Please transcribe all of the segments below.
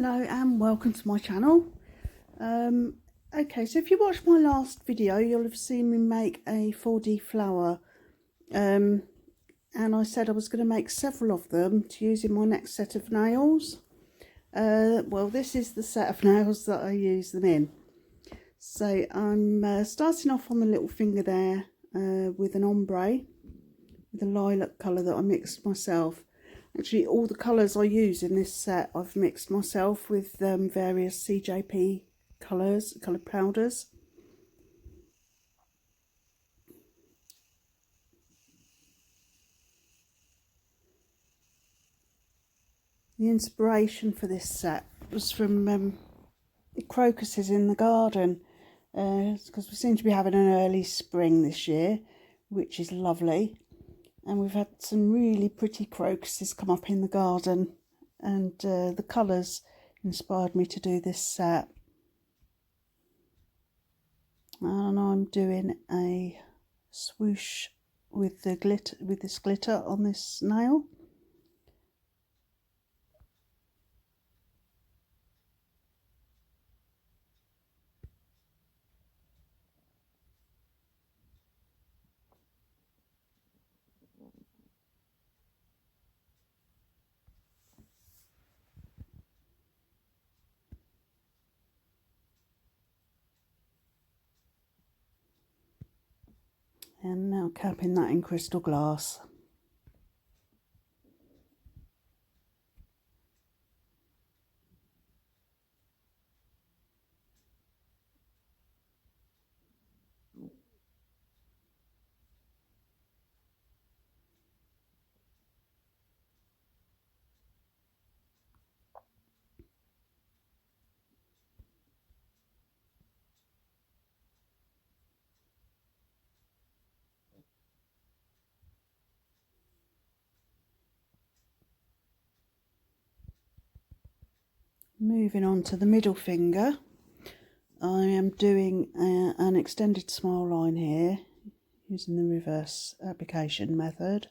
Hello and welcome to my channel. Okay, so if you watched my last video, you'll have seen me make a 4D flower, and I said I was going to make several of them to use in my next set of nails. Well, this is the set of nails that I use them in. So I'm starting off on the little finger there with an ombre, with a lilac colour that I mixed myself. Actually, all the colours I use in this set I've mixed myself with various CJP colours, coloured powders. The inspiration for this set was from crocuses in the garden, because we seem to be having an early spring this year, which is lovely. And we've had some really pretty crocuses come up in the garden, and the colours inspired me to do this set. And I'm doing a swoosh with the glitter, with this glitter on this nail. And now capping that in crystal glass. Moving on to the middle finger, I am doing an extended smile line here using the reverse application method.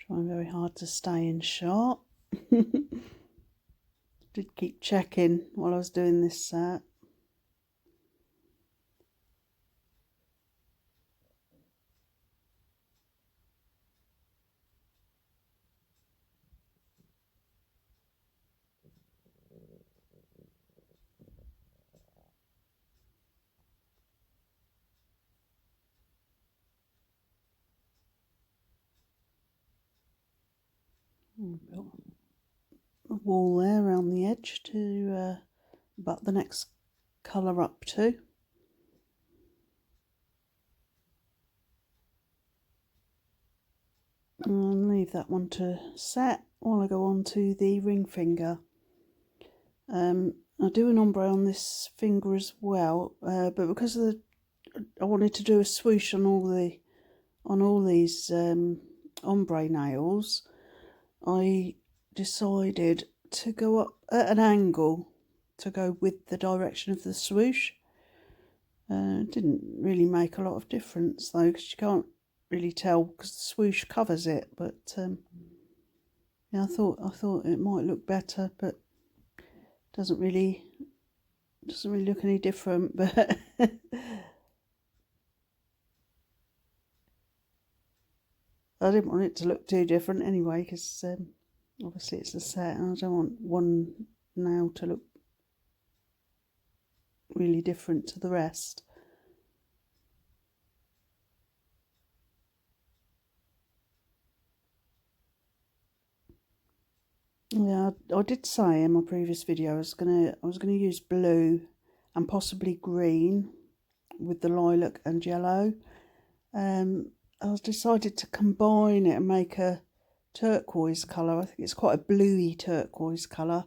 Trying very hard to stay in shot. Did keep checking while I was doing this set. Built a wall there around the edge to butt the next colour up to. And leave that one to set while I go on to the ring finger. I do an ombre on this finger as well, but because of I wanted to do a swoosh on all these ombre nails, I decided to go up at an angle to go with the direction of the swoosh. It didn't really make a lot of difference though, because you can't really tell because the swoosh covers it. But yeah, I thought it might look better, but doesn't really look any different. But I didn't want it to look too different anyway, because obviously it's a set and I don't want one nail to look really different to the rest. Yeah, I did say in my previous video I was gonna use blue and possibly green with the lilac and yellow. I decided to combine it and make a turquoise colour. I think it's quite a bluey turquoise colour,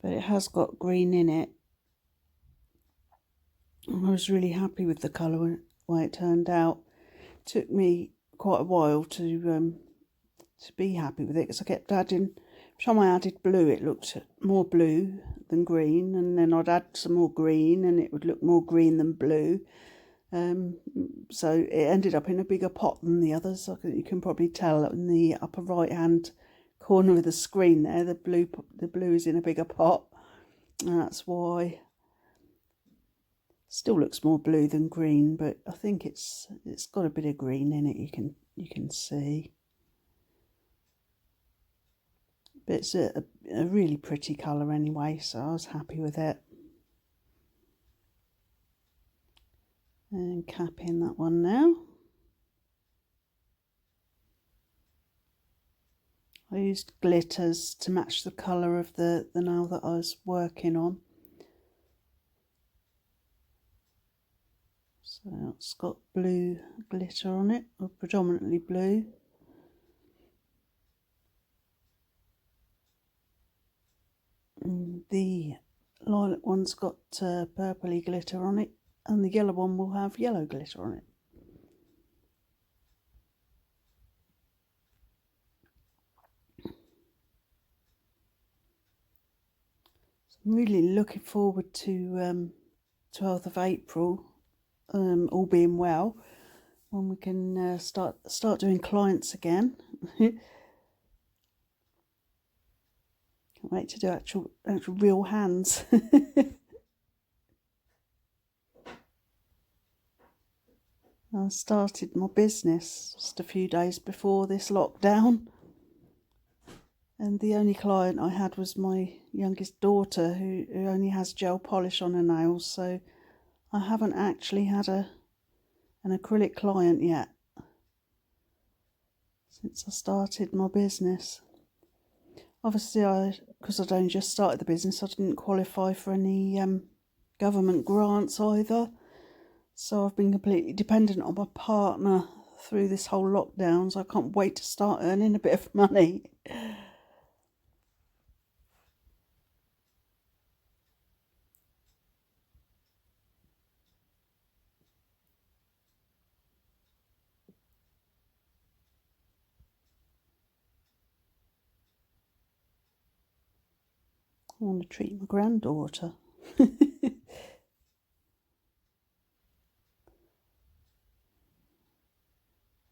but it has got green in it. And I was really happy with the colour, the way it turned out. It took me quite a while to be happy with it, because I kept adding, time I added blue, it looked more blue than green, and then I'd add some more green and it would look more green than blue. So it ended up in a bigger pot than the others. You can probably tell in the upper right hand corner of the screen there, the blue is in a bigger pot, and that's why. Still looks more blue than green, but I think it's got a bit of green in it. You can see, but it's a really pretty colour anyway, so I was happy with it. And capping that one now. I used glitters to match the colour of the nail that I was working on. So it's got blue glitter on it, or predominantly blue. And the lilac one's got purpley glitter on it, and the yellow one will have yellow glitter on it. So I'm really looking forward to 12th of April, all being well, when we can start doing clients again. Can't wait to do actual real hands. I started my business just a few days before this lockdown, and the only client I had was my youngest daughter, who only has gel polish on her nails, so I haven't actually had an acrylic client yet since I started my business. Obviously, because I'd only just started the business, I didn't qualify for any government grants either. So I've been completely dependent on my partner through this whole lockdown, so I can't wait to start earning a bit of money. I want to treat my granddaughter.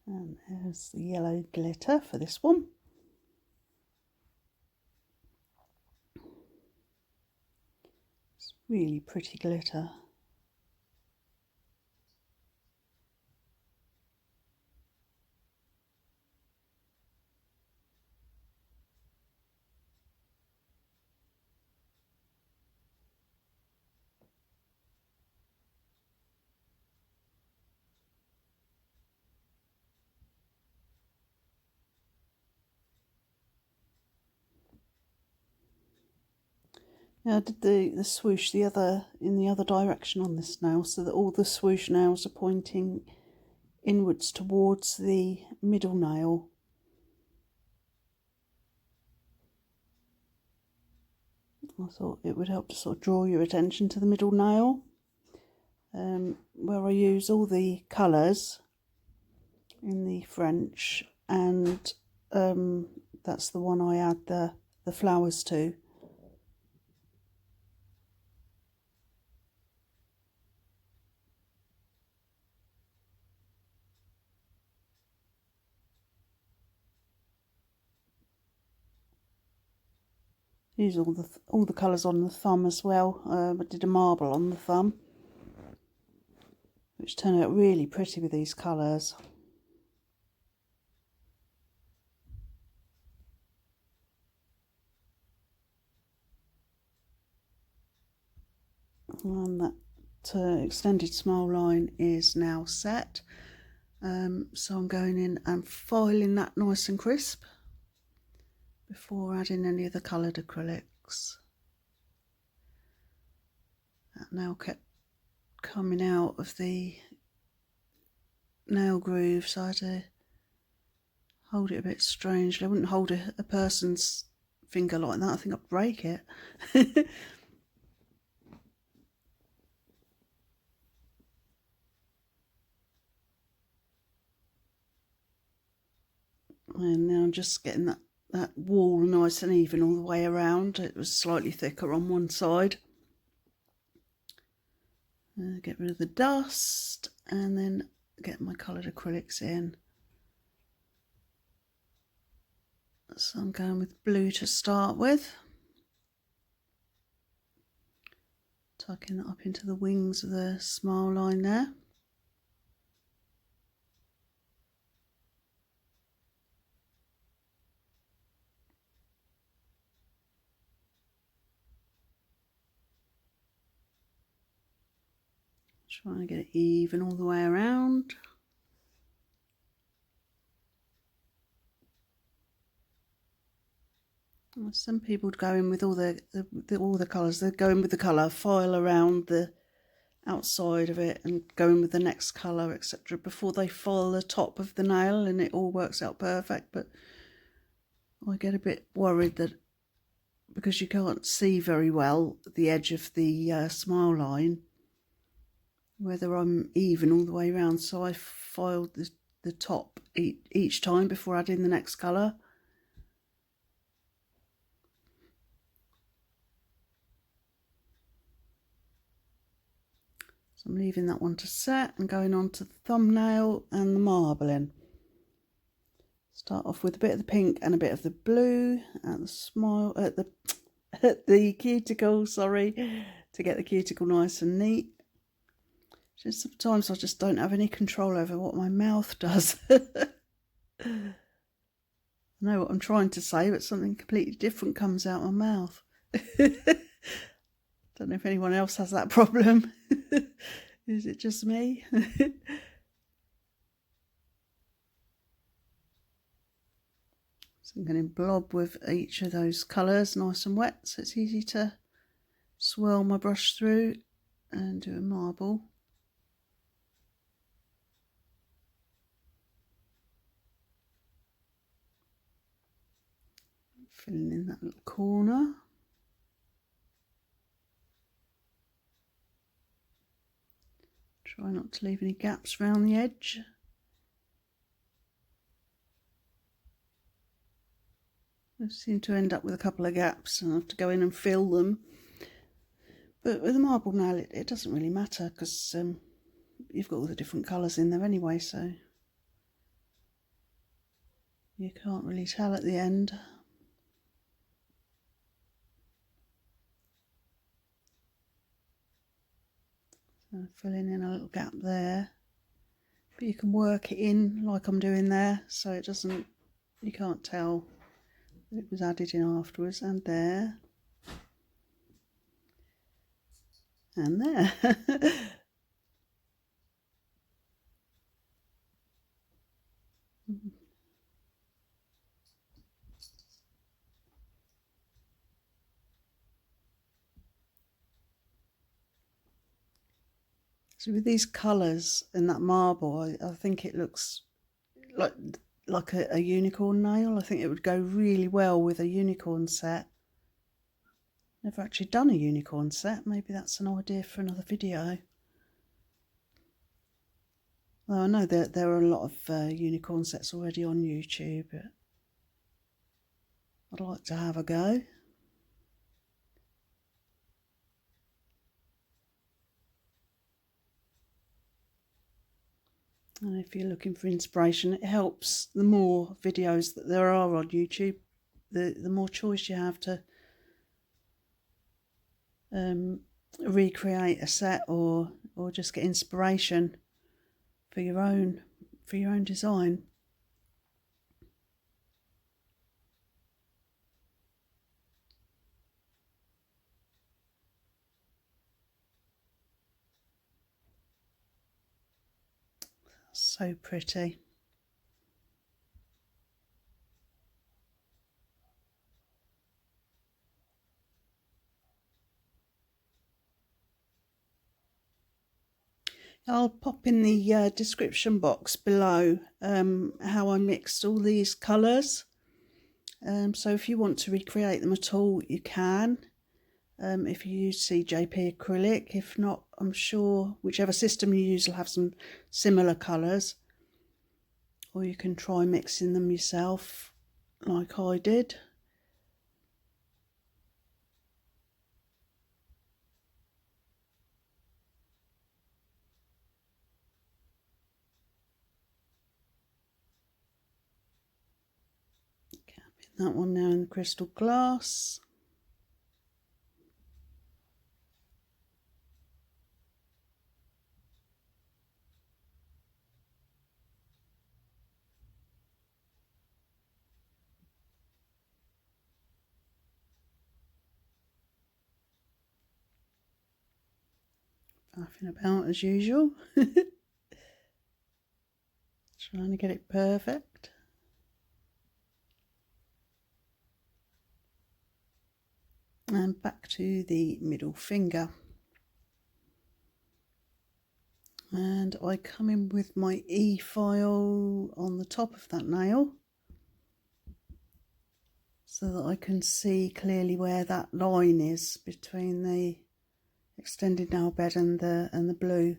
And there's the yellow glitter for this one. It's really pretty glitter. Yeah, I did the swoosh in the other direction on this nail, so that all the swoosh nails are pointing inwards towards the middle nail. I thought it would help to sort of draw your attention to the middle nail, where I use all the colours in the French, and that's the one I add the flowers to. Use all the colours on the thumb as well. I did a marble on the thumb, which turned out really pretty with these colours. And that extended smile line is now set. So I'm going in and filing that nice and crisp before adding any of the coloured acrylics. That nail kept coming out of the nail groove, so I had to hold it a bit strangely. I wouldn't hold a person's finger like that, I think I'd break it. And now I'm just getting that that wall nice and even all the way around. It was slightly thicker on one side. Get rid of the dust and then get my coloured acrylics in. So I'm going with blue to start with. Tucking that up into the wings of the smile line there. Trying to get it even all the way around. Some people would go in with all the colours. They'd go in with the colour, file around the outside of it and go in with the next colour, etc. before they file the top of the nail, and it all works out perfect. But I get a bit worried that because you can't see very well the edge of the smile line, whether I'm even all the way around, so I filed the top each time before adding the next colour. So I'm leaving that one to set and going on to the thumbnail and the marbling. Start off with a bit of the pink and a bit of the blue at the smile, at the cuticle, sorry, to get the cuticle nice and neat. Just sometimes I just don't have any control over what my mouth does. I know what I'm trying to say, but something completely different comes out my mouth. Don't know if anyone else has that problem. Is it just me? So I'm going to blob with each of those colours nice and wet, so it's easy to swirl my brush through and do a marble. Filling in that little corner. Try not to leave any gaps around the edge. I seem to end up with a couple of gaps and I have to go in and fill them. But with a marble nail it doesn't really matter, because you've got all the different colours in there anyway, so you can't really tell at the end. So filling in a little gap there, but you can work it in like I'm doing there, so it doesn't, you can't tell it was added in afterwards. And there and there. So with these colours and that marble, I think it looks like a unicorn nail. I think it would go really well with a unicorn set. Never actually done a unicorn set. Maybe that's an idea for another video. Though I know that there are a lot of unicorn sets already on YouTube, but I'd like to have a go. And if you're looking for inspiration, it helps. The more videos that there are on YouTube, the more choice you have to recreate a set or just get inspiration for your own design. So pretty. I'll pop in the description box below how I mixed all these colours. So if you want to recreate them at all, you can. If you use CJP acrylic, if not, I'm sure whichever system you use will have some similar colours, or you can try mixing them yourself. like I did. Capping that one now in the crystal glass. Faffing about as usual. Trying to get it perfect. And back to the middle finger. And I come in with my E-file on the top of that nail so that I can see clearly where that line is between the extended nail bed and the blue.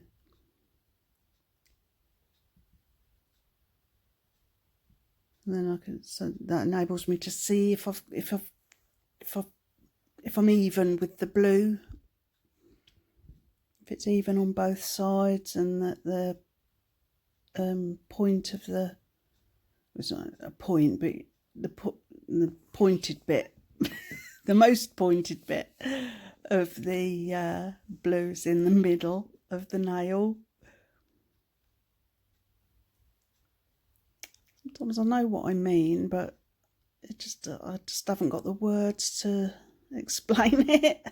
And then I can, so that enables me to see if I'm even with the blue, if it's even on both sides, and that the point of the, it's not a point, but the pointed bit, the most pointed bit of the blues in the middle of the nail. Sometimes I know what I mean, but I just haven't got the words to explain it.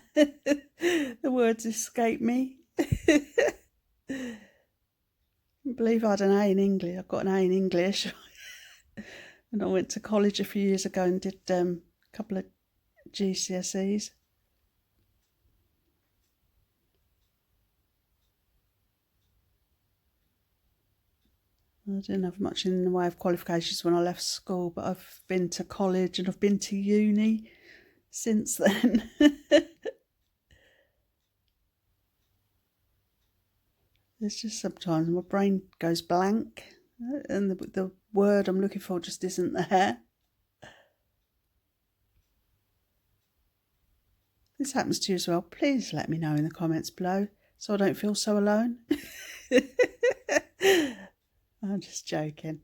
The words escape me. I believe I had an A in English. I've got an A in English. And I went to college a few years ago and did a couple of GCSEs. I didn't have much in the way of qualifications when I left school, but I've been to college and I've been to uni since then. It's just sometimes my brain goes blank and the word I'm looking for just isn't there. This happens to you as well. Please let me know in the comments below so I don't feel so alone. I'm just joking.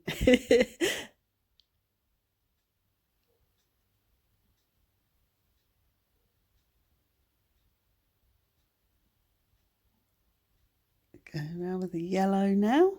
Go around with the yellow now.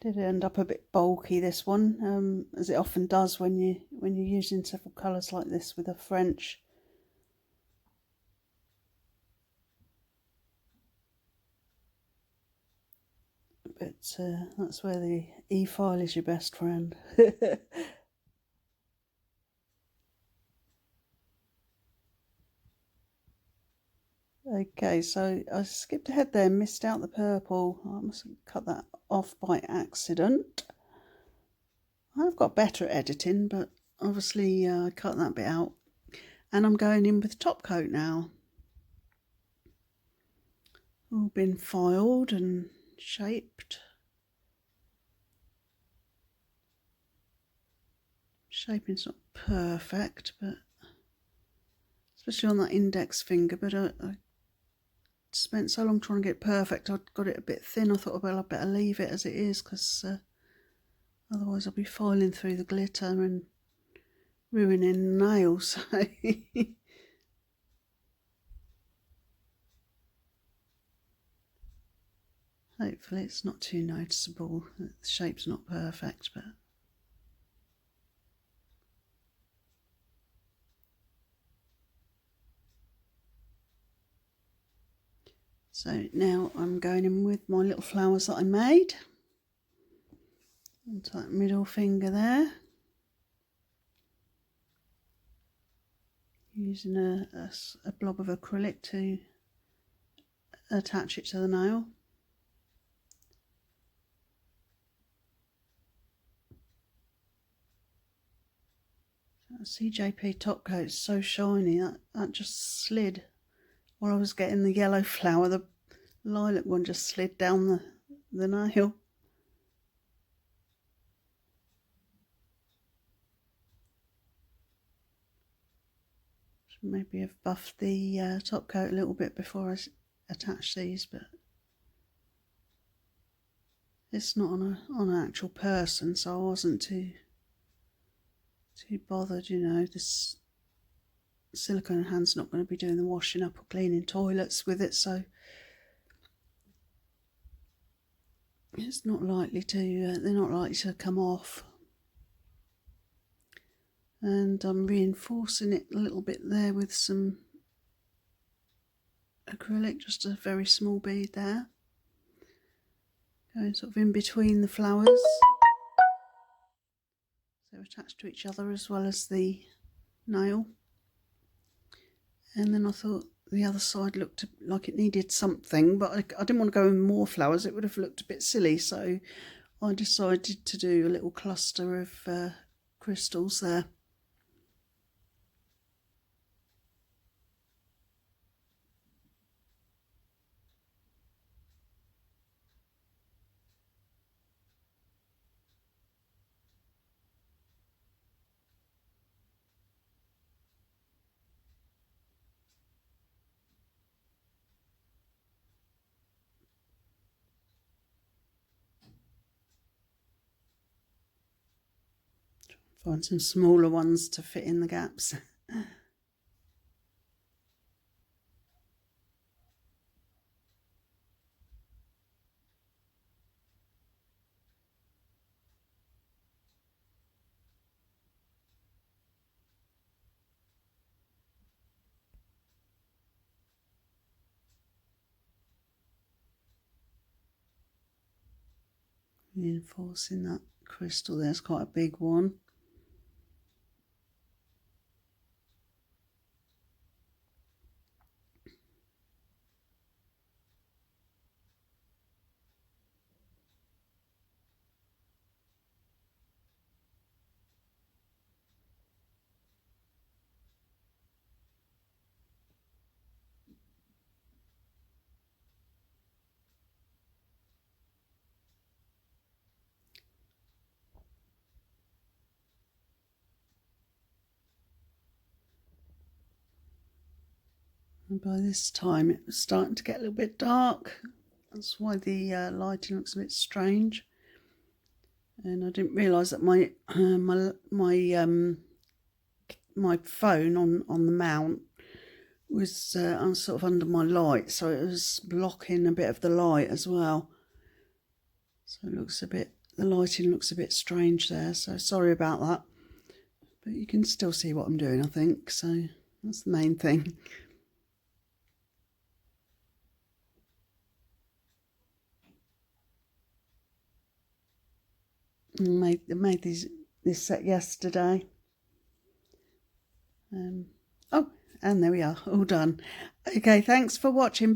Did end up a bit bulky, this one, as it often does when you're using several colours like this with a French. But that's where the E-file is your best friend. Okay, so I skipped ahead there, missed out the purple. I must have cut that off by accident. I've got better at editing, but obviously I cut that bit out. And I'm going in with top coat now. All been filed and shaped. Shaping's not perfect, but especially on that index finger, but I spent so long trying to get it perfect, I got it a bit thin. I thought, well, I'd better leave it as it is, because otherwise I'll be filing through the glitter and ruining the nails. Hopefully it's not too noticeable. The shape's not perfect, but so now I'm going in with my little flowers that I made onto that middle finger there, using a blob of acrylic to attach it to the nail. CJP top coat is so shiny. That just slid while I was getting the yellow flower. The lilac one just slid down the nail. Should maybe have buffed the top coat a little bit before I attach these, but it's not on an actual person, so I wasn't too bothered. You know, this silicone hand's not going to be doing the washing up or cleaning toilets with it, so it's not likely to. They're not likely to come off. And I'm reinforcing it a little bit there with some acrylic, just a very small bead there, going sort of in between the flowers. They're attached to each other as well as the nail. And then I thought the other side looked like it needed something, but I didn't want to go in more flowers. It would have looked a bit silly, so I decided to do a little cluster of crystals there. Find some smaller ones to fit in the gaps. Reinforcing that crystal, there's quite a big one. And by this time it was starting to get a little bit dark. That's why the lighting looks a bit strange. And I didn't realise that my phone on the mount was sort of under my light, so it was blocking a bit of the light as well. So it looks the lighting looks a bit strange there. So sorry about that, but you can still see what I'm doing, I think. So that's the main thing. I made this set yesterday. Oh, and there we are, all done. Okay, thanks for watching.